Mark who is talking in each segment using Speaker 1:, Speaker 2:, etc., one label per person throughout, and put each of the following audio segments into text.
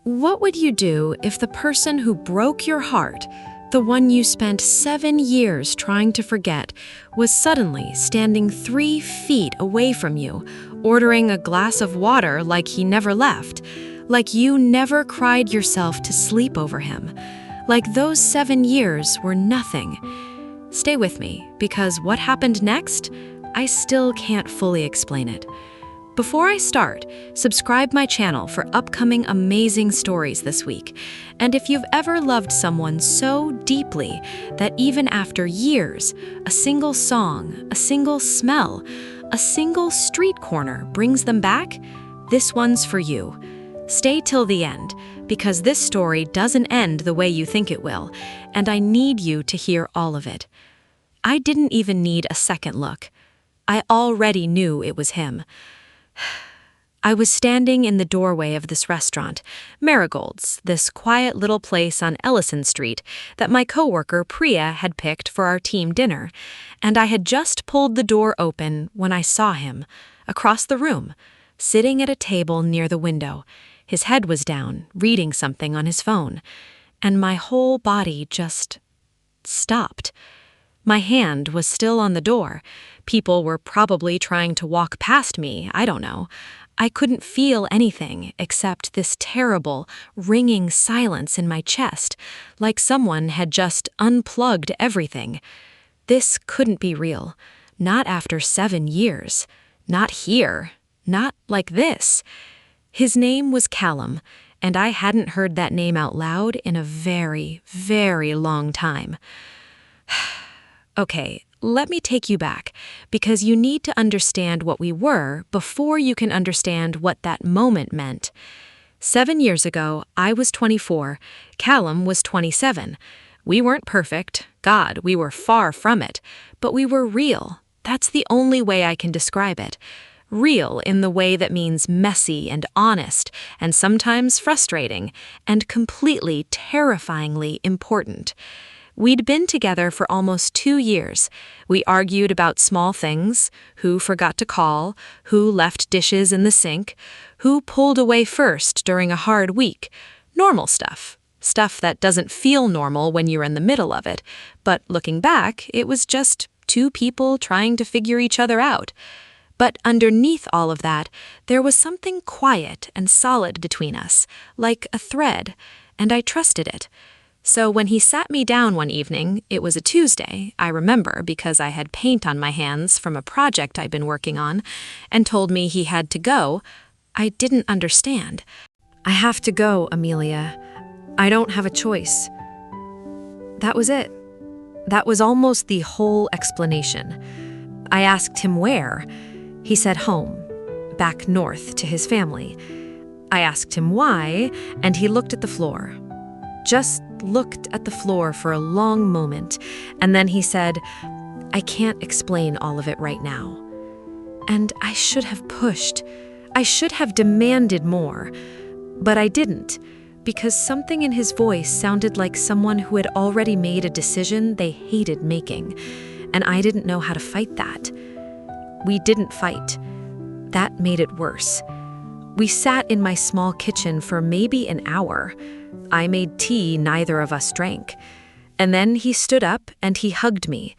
Speaker 1: What would you do if the person who broke your heart, the one you spent 7 years trying to forget, was suddenly standing 3 feet away from you, ordering a glass of water like he never left, like you never cried yourself to sleep over him, like those 7 years were nothing? Stay with me, because what happened next, I still can't fully explain it. Before I start, subscribe my channel for upcoming amazing stories this week. And if you've ever loved someone so deeply that even after years, a single song, a single smell, a single street corner brings them back, this one's for you. Stay till the end, because this story doesn't end the way you think it will, and I need you to hear all of it. I didn't even need a second look. I already knew it was him. I was standing in the doorway of this restaurant, Marigold's, this quiet little place on Ellison Street that my coworker Priya had picked for our team dinner, and I had just pulled the door open when I saw him, across the room, sitting at a table near the window. His head was down, reading something on his phone, and my whole body just stopped. My hand was still on the door. People were probably trying to walk past me, I don't know. I couldn't feel anything except this terrible, ringing silence in my chest, like someone had just unplugged everything. This couldn't be real. Not after 7 years. Not here. Not like this. His name was Callum, and I hadn't heard that name out loud in a very, very long time. Okay, let me take you back, because you need to understand what we were before you can understand what that moment meant. 7 years ago, I was 24, Callum was 27. We weren't perfect, God, we were far from it, but we were real. That's the only way I can describe it. Real in the way that means messy and honest, and sometimes frustrating, and completely, terrifyingly important. We'd been together for almost 2 years. We argued about small things: who forgot to call, who left dishes in the sink, who pulled away first during a hard week. Normal stuff. Stuff that doesn't feel normal when you're in the middle of it. But looking back, it was just 2 people trying to figure each other out. But underneath all of that, there was something quiet and solid between us, like a thread, and I trusted it. So when he sat me down one evening, it was a Tuesday, I remember because I had paint on my hands from a project I'd been working on, and told me he had to go, I didn't understand. I have to go, Amelia. I don't have a choice. That was it. That was almost the whole explanation. I asked him where. He said home, back north to his family. I asked him why, and he looked at the floor. Just looked at the floor for a long moment, and then he said, I can't explain all of it right now. And I should have pushed. I should have demanded more. But I didn't, because something in his voice sounded like someone who had already made a decision they hated making, and I didn't know how to fight that. We didn't fight. That made it worse. We sat in my small kitchen for maybe an hour. I made tea neither of us drank. And then he stood up and he hugged me,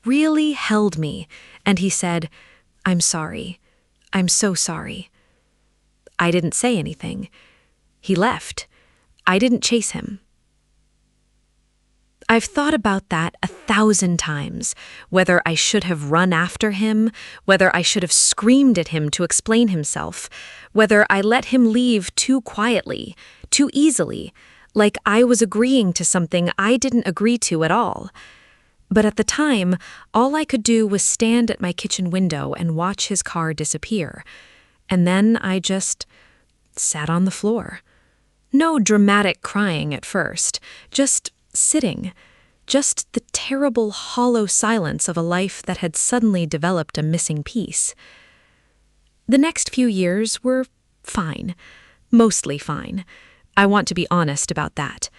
Speaker 1: really held me, and he said, I'm sorry. I'm so sorry. I didn't say anything. He left. I didn't chase him. I've thought about that 1,000 times, whether I should have run after him, whether I should have screamed at him to explain himself, whether I let him leave too quietly, too easily, like I was agreeing to something I didn't agree to at all. But at the time, all I could do was stand at my kitchen window and watch his car disappear. And then I just sat on the floor. No dramatic crying at first, just sitting, just the terrible, hollow silence of a life that had suddenly developed a missing piece. The next few years were fine, mostly fine. I want to be honest about that.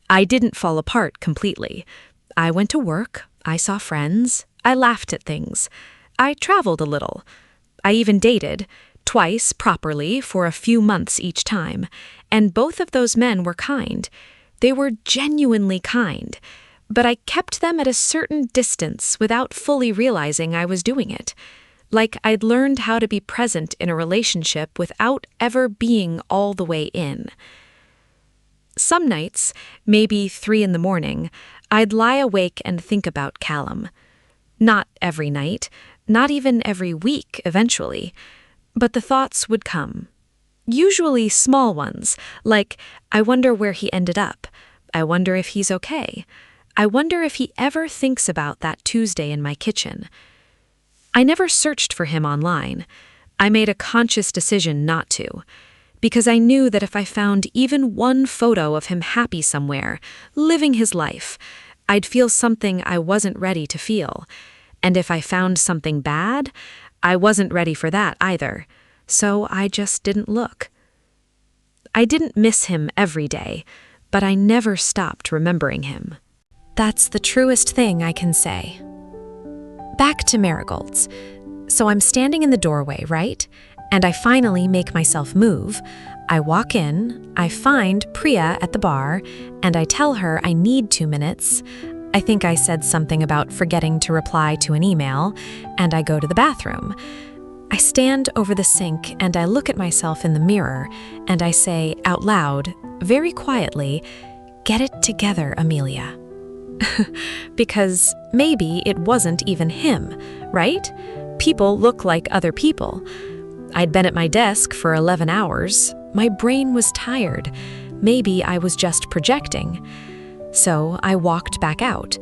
Speaker 1: I didn't fall apart completely. I went to work, I saw friends, I laughed at things. I traveled a little. I even dated, twice properly for a few months each time, and both of those men were kind. They were genuinely kind, but I kept them at a certain distance without fully realizing I was doing it. Like I'd learned how to be present in a relationship without ever being all the way in. Some nights, maybe 3 in the morning, I'd lie awake and think about Callum. Not every night, not even every week eventually, but the thoughts would come. Usually small ones, like, I wonder where he ended up. I wonder if he's okay. I wonder if he ever thinks about that Tuesday in my kitchen. I never searched for him online. I made a conscious decision not to, because I knew that if I found even one photo of him happy somewhere, living his life, I'd feel something I wasn't ready to feel. And if I found something bad, I wasn't ready for that either. So I just didn't look. I didn't miss him every day, but I never stopped remembering him. That's the truest thing I can say. Back to marigolds. So I'm standing in the doorway, right? And I finally make myself move. I walk in, I find Priya at the bar, and I tell her I need 2 minutes. I think I said something about forgetting to reply to an email, and I go to the bathroom. I stand over the sink and I look at myself in the mirror, and I say out loud, very quietly, "Get it together, Amelia." Because maybe it wasn't even him, right? People look like other people. I'd been at my desk for 11 hours. My brain was tired. Maybe I was just projecting. So I walked back out,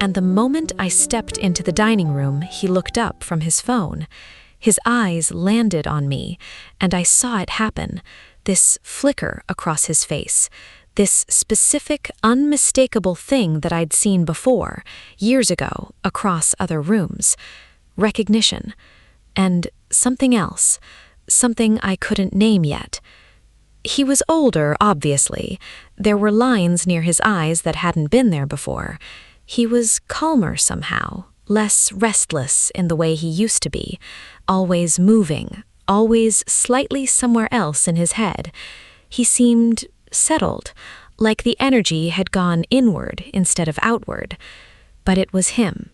Speaker 1: and the moment I stepped into the dining room, he looked up from his phone. His eyes landed on me, and I saw it happen, this flicker across his face, this specific, unmistakable thing that I'd seen before, years ago, across other rooms. Recognition. And something else, something I couldn't name yet. He was older, obviously. There were lines near his eyes that hadn't been there before. He was calmer somehow, less restless in the way he used to be, always moving, always slightly somewhere else in his head. He seemed settled, like the energy had gone inward instead of outward. But it was him.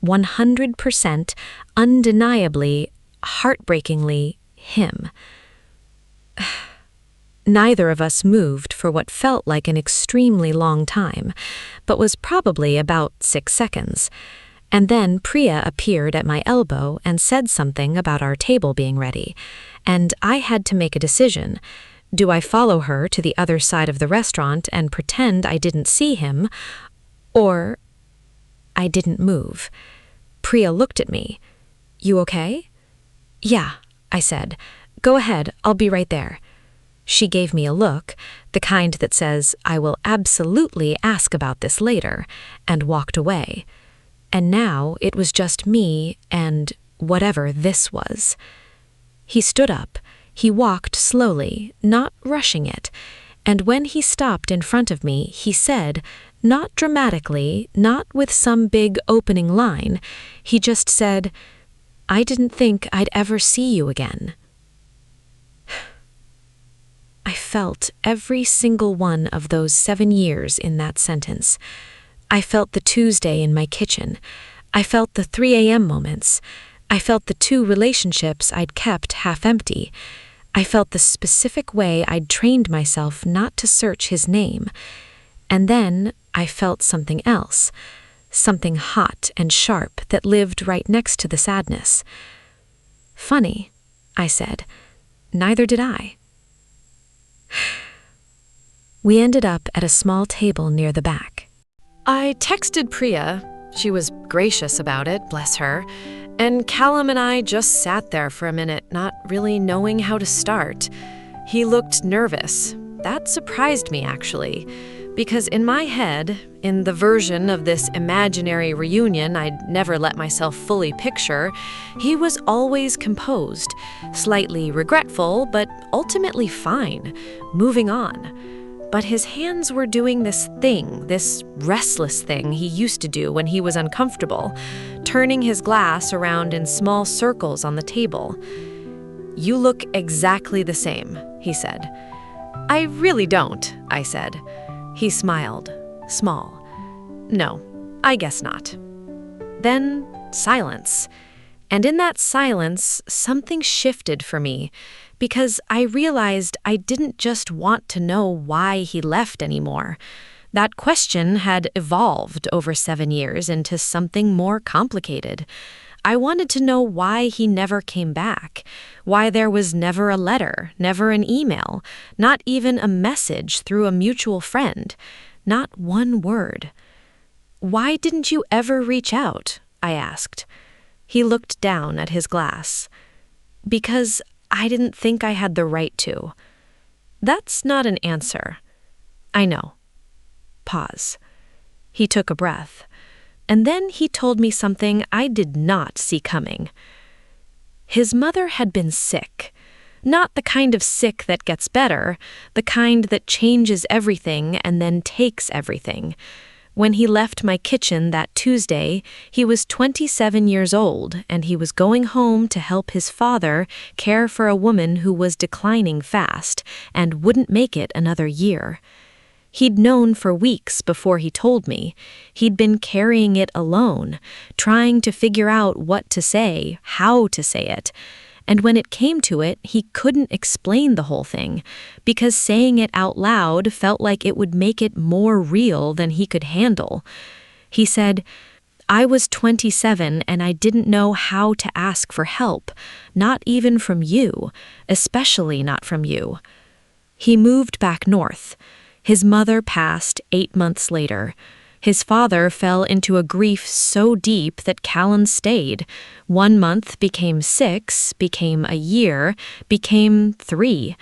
Speaker 1: 100%, undeniably, heartbreakingly him. Neither of us moved for what felt like an extremely long time, but was probably about 6 seconds. And then Priya appeared at my elbow and said something about our table being ready, and I had to make a decision. Do I follow her to the other side of the restaurant and pretend I didn't see him, or... I didn't move. Priya looked at me. "You okay?" "Yeah," I said. "Go ahead, I'll be right there." She gave me a look, the kind that says, "I will absolutely ask about this later," and walked away. And now it was just me and whatever this was. He stood up. He walked slowly, not rushing it, and when he stopped in front of me, he said, not dramatically, not with some big opening line, he just said, "I didn't think I'd ever see you again." I felt every single one of those 7 years in that sentence. I felt the Tuesday in my kitchen. I felt the 3 a.m. moments. I felt the 2 relationships I'd kept half empty. I felt the specific way I'd trained myself not to search his name. And then I felt something else, something hot and sharp that lived right next to the sadness. "Funny," I said. "Neither did I." We ended up at a small table near the back. I texted Priya. She was gracious about it, bless her. And Callum and I just sat there for a minute, not really knowing how to start. He looked nervous. That surprised me, actually, because in my head, in the version of this imaginary reunion I'd never let myself fully picture, he was always composed, slightly regretful, but ultimately fine, moving on. But his hands were doing this thing, this restless thing he used to do when he was uncomfortable, turning his glass around in small circles on the table. "You look exactly the same," he said. "I really don't," I said. He smiled, small. "No, I guess not." Then silence. And in that silence, something shifted for me, because I realized I didn't just want to know why he left anymore. That question had evolved over 7 years into something more complicated. I wanted to know why he never came back, why there was never a letter, never an email, not even a message through a mutual friend, not one word. "Why didn't you ever reach out?" I asked. He looked down at his glass. "Because I didn't think I had the right to." That's not an answer. I know. Pause. He took a breath. And then he told me something I did not see coming. His mother had been sick. Not the kind of sick that gets better, the kind that changes everything and then takes everything. When he left my kitchen that Tuesday, he was 27 years old, and he was going home to help his father care for a woman who was declining fast and wouldn't make it another year. He'd known for weeks before he told me. He'd been carrying it alone, trying to figure out what to say, how to say it. And when it came to it, he couldn't explain the whole thing, because saying it out loud felt like it would make it more real than he could handle. He said, "I was 27 and I didn't know how to ask for help, not even from you, especially not from you." He moved back north. His mother passed 8 months later. His father fell into a grief so deep that Callum stayed. 1 month became 6, became a year, became 3.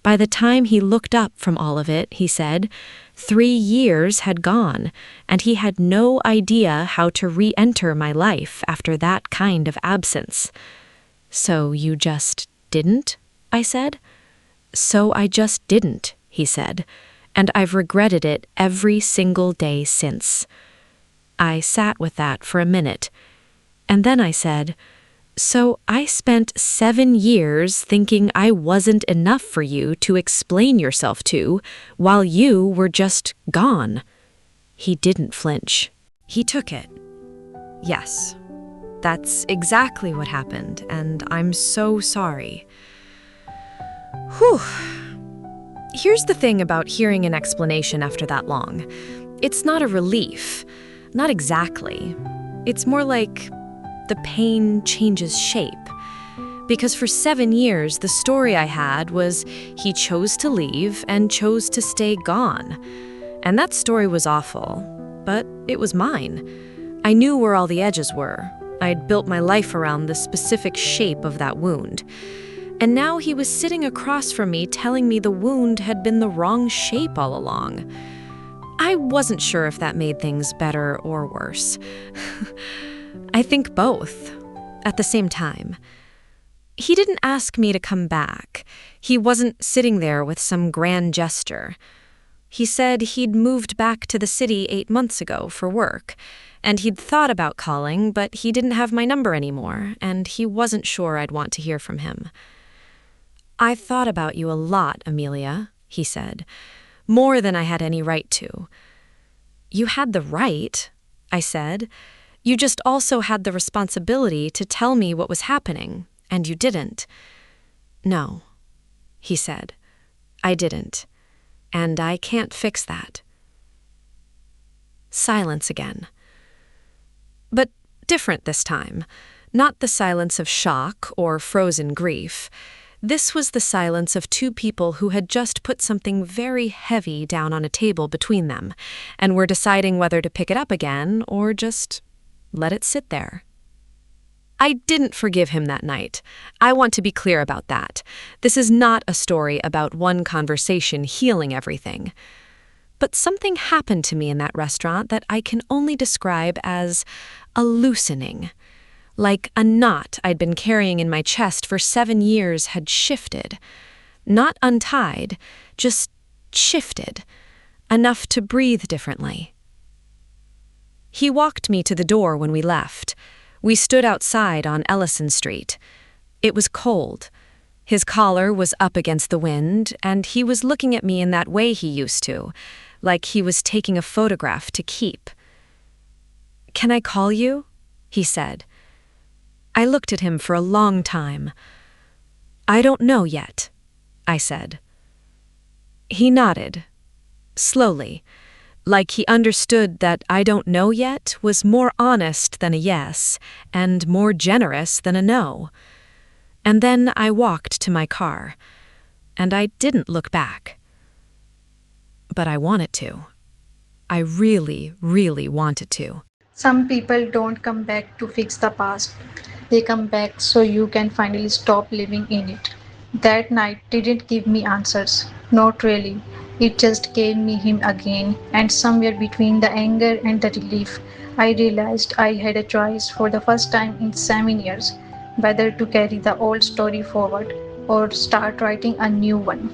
Speaker 1: By the time he looked up from all of it, he said, 3 years had gone, and he had no idea how to re-enter my life after that kind of absence. "So you just didn't?" I said. "So I just didn't," he said. "And I've regretted it every single day since." I sat with that for a minute, and then I said, "So I spent 7 years thinking I wasn't enough for you to explain yourself to, while you were just gone." He didn't flinch. He took it. "Yes, that's exactly what happened, and I'm so sorry." Whew. Here's the thing about hearing an explanation after that long. It's not a relief. Not exactly. It's more like the pain changes shape. Because for 7 years, the story I had was he chose to leave and chose to stay gone. And that story was awful, but it was mine. I knew where all the edges were. I'd built my life around the specific shape of that wound. And now he was sitting across from me telling me the wound had been the wrong shape all along. I wasn't sure if that made things better or worse. I think both, at the same time. He didn't ask me to come back. He wasn't sitting there with some grand gesture. He said he'd moved back to the city 8 months ago for work, and he'd thought about calling, but he didn't have my number anymore, and he wasn't sure I'd want to hear from him. "I thought about you a lot, Amelia," he said, "more than I had any right to." "You had the right," I said. "You just also had the responsibility to tell me what was happening, and you didn't." "No," he said, "I didn't, and I can't fix that." Silence again. But different this time. Not the silence of shock or frozen grief. This was the silence of 2 people who had just put something very heavy down on a table between them, and were deciding whether to pick it up again or just let it sit there. I didn't forgive him that night. I want to be clear about that. This is not a story about one conversation healing everything. But something happened to me in that restaurant that I can only describe as a loosening. Like a knot I'd been carrying in my chest for 7 years had shifted. Not untied, just shifted. Enough to breathe differently. He walked me to the door when we left. We stood outside on Ellison Street. It was cold. His collar was up against the wind, and he was looking at me in that way he used to, like he was taking a photograph to keep. "Can I call you?" he said. I looked at him for a long time. "I don't know yet," I said. He nodded, slowly, like he understood that "I don't know yet" was more honest than a yes, and more generous than a no. And then I walked to my car, and I didn't look back. But I wanted to. I really, really wanted to.
Speaker 2: Some people don't come back to fix the past. They come back so you can finally stop living in it. That night didn't give me answers. Not really. It just gave me him again, and somewhere between the anger and the relief, I realized I had a choice for the first time in 7 years whether to carry the old story forward or start writing a new one.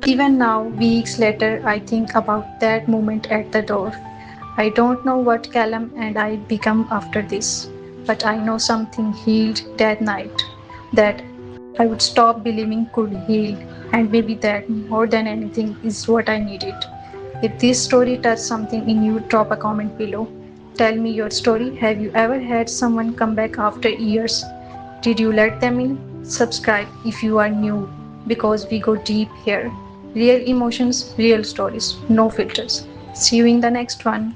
Speaker 2: Even now, weeks later, I think about that moment at the door. I don't know what Callum and I become after this, but I know something healed that night that I would stop believing could heal, and maybe that more than anything is what I needed. If this story touched something in you, drop a comment below. Tell me your story. Have you ever had someone come back after years? Did you let them in? Subscribe if you are new because we go deep here. Real emotions, real stories, no filters. See you in the next one.